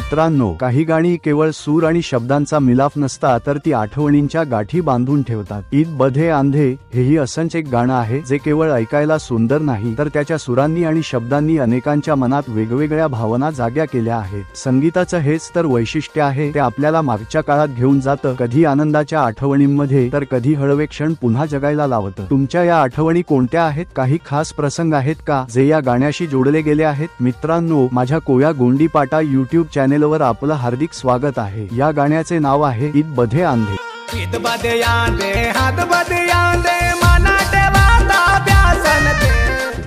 मित्रांनो, काही गाणी केवळ सूर आणि शब्दांचा मिलाफ नसता तर ती आठवणींच्या गाठी बांधून ठेवतात. ईद बधे आंधे हेही असंच एक गाणं आहे जे केवळ ऐकायला सुंदर नाही तर त्याच्या सुरांनी आणि शब्दांनी अनेकांच्या मनात वेगवेगळ्या भावना जाग्या केल्या आहेत. संगीताचं हेच तर वैशिष्ट्य आहे, ते आपल्याला मागच्या काळात घेऊन जातं, कधी आनंदाच्या आठवणींमध्ये तर कधी हळवे क्षण पुन्हा जगायला लावतं. तुमच्या या आठवणी कोणत्या आहेत? काही खास प्रसंग आहेत का जे या गाण्याशी जोडले गेले आहेत? मित्रांनो, माझ्या कोया गोंडी पाटा YouTube चॅनेलवर आपलं हार्दिक स्वागत आहे. या गाण्याचे नाव आहे ईद बधे आंधे. ईद बधे आंधे हात बधे आंधे मना ठेवाता प्यासन ते.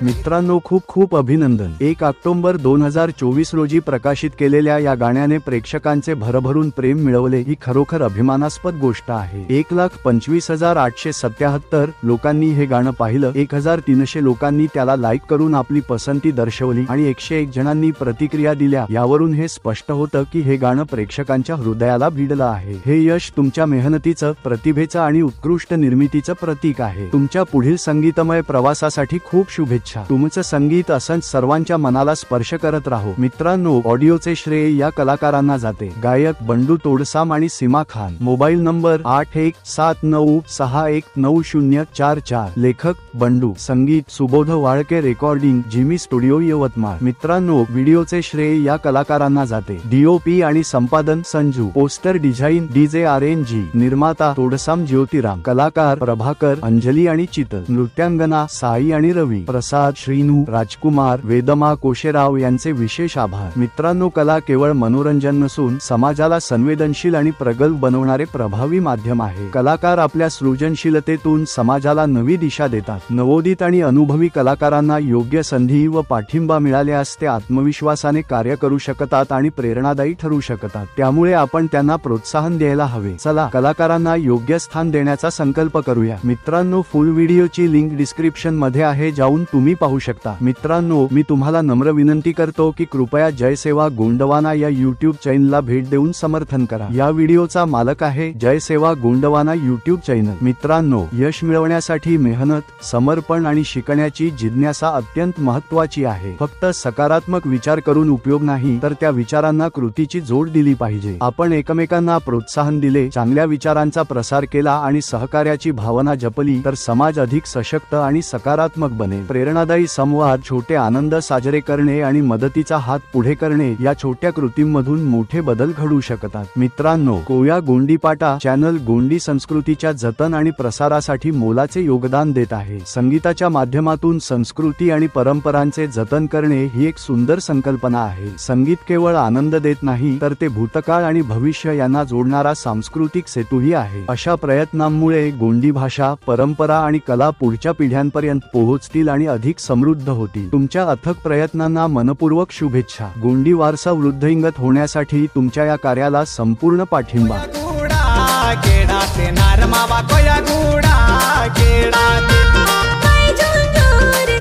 मित्रांनो, खूप खूप अभिनंदन. 1 ऑक्टोबर 2024 रोजी प्रकाशित केलेल्या या गाण्याने प्रेक्षकांचे भरभरून प्रेम मिळवले. ही खरोखर अभिमानास्पद गोष्ट आहे. 1,25,877 लोकांनी हे गाणं पाहिलं. 1,300 लोकांनी त्याला लाईक करून आपली पसंती दर्शवली आणि 101 जणांनी प्रतिक्रिया दिल्या. यावरून हे स्पष्ट होतं की हे गाणं प्रेक्षकांच्या हृदयाला भिडलं आहे. हे यश तुमच्या मेहनतीचं, प्रतिभेचं आणि उत्कृष्ट निर्मितीचं प्रतीक आहे. तुमच्या पुढील संगीतमय प्रवासासाठी खूप शुभेच्छा. तुमचं संगीत असंच सर्वांच्या मनाला स्पर्श करत राहो. मित्रांनो, ऑडिओचे श्रेय या कलाकारांना जाते. गायक बंडू तोडसाम आणि सीमा खान. Mobile number 8179619044. लेखक बंडू. संगीत Subodh Walke. Recording Jimmy studio Yavatmal. मित्रांनो, व्हिडिओचे श्रेय या कलाकारांना जाते. DOP आणि संपादन Sanju. Poster design DJ RNG. निर्माता तोडसाम ज्योतिराम. कलाकार प्रभाकर, अंजली आणि चितल. नृत्यांगना साई आणि रवी. प्रसाद, श्रीनू, राजकुमार, वेदमा कोशेराव यांचे विशेष आभार. मित्रांनो, कला केवळ मनोरंजन नसून समाजाला संवेदनशील आणि प्रगल्भ बनवणारे प्रभावी माध्यम आहे. कलाकार आपल्या सृजनशीलतेतून समाजाला नवी दिशा देतात. नवोदित आणि अनुभवी कलाकारांना योग्य संधी व पाठिंबा मिळाल्यास ते आत्मविश्वासाने कार्य करू शकतात आणि प्रेरणादायी ठरू शकतात. त्यामुळे आपण त्यांना प्रोत्साहन द्यायला हवे. चला, कलाकारांना योग्य स्थान देण्याचा संकल्प करूया. मित्रांनो, फुल व्हिडिओची लिंक डिस्क्रिप्शन मध्ये आहे, जाऊन तुम्ही पाहू शकता. मित्रांनो, मी तुम्हाला नम्र विनंती करतो की कृपया जय सेवा गोंडवाना या YouTube चॅनलला भेट देऊन समर्थन करा. या व्हिडिओचा मालक आहे जय सेवा गोंडवाना YouTube चॅनल. मित्रांनो, यश मिळवण्यासाठी मेहनत, समर्पण आणि शिकण्याची जिज्ञासा अत्यंत महत्त्वाची आहे. फक्त सकारात्मक विचार करून उपयोग नाही, तर त्या विचारांना कृतीची जोड दिली पाहिजे. आपण एकमेकांना प्रोत्साहन दिले, चांगल्या विचारांचा प्रसार केला आणि सहकार्याची भावना जपली तर समाज अधिक सशक्त आणि सकारात्मक बनेल. प्रेरणादायी संवाद, छोटे आनंद साजरे करणे आणि मदतीचा हात पुढे करणे या छोट्या कृतींमधून मोठे बदल घडू शकतात. मित्रांनो, कोया गोंडीपाटा चॅनल गोंडी संस्कृतीच्या जतन आणि प्रसारासाठी मोलाचे योगदान देत आहे. संगीताच्या माध्यमातून संस्कृती आणि परंपरांचे जतन करणे ही एक सुंदर संकल्पना आहे. संगीत केवळ आनंद देत नाही तर ते भूतकाळ आणि भविष्य यांना जोडणारा सांस्कृतिक सेतूही आहे. अशा प्रयत्नांमुळे गोंडी भाषा, परंपरा आणि कला पुढच्या पिढ्यांपर्यंत पोहोचतील आणि अधिक समृद्ध होतील. तुमच्या अथक प्रयत्नांना मनपूर्वक शुभेच्छा. गोंडी वारसा वृद्धिंगत होण्यासाठी तुमच्या या कार्याला संपूर्ण पाठिंबा.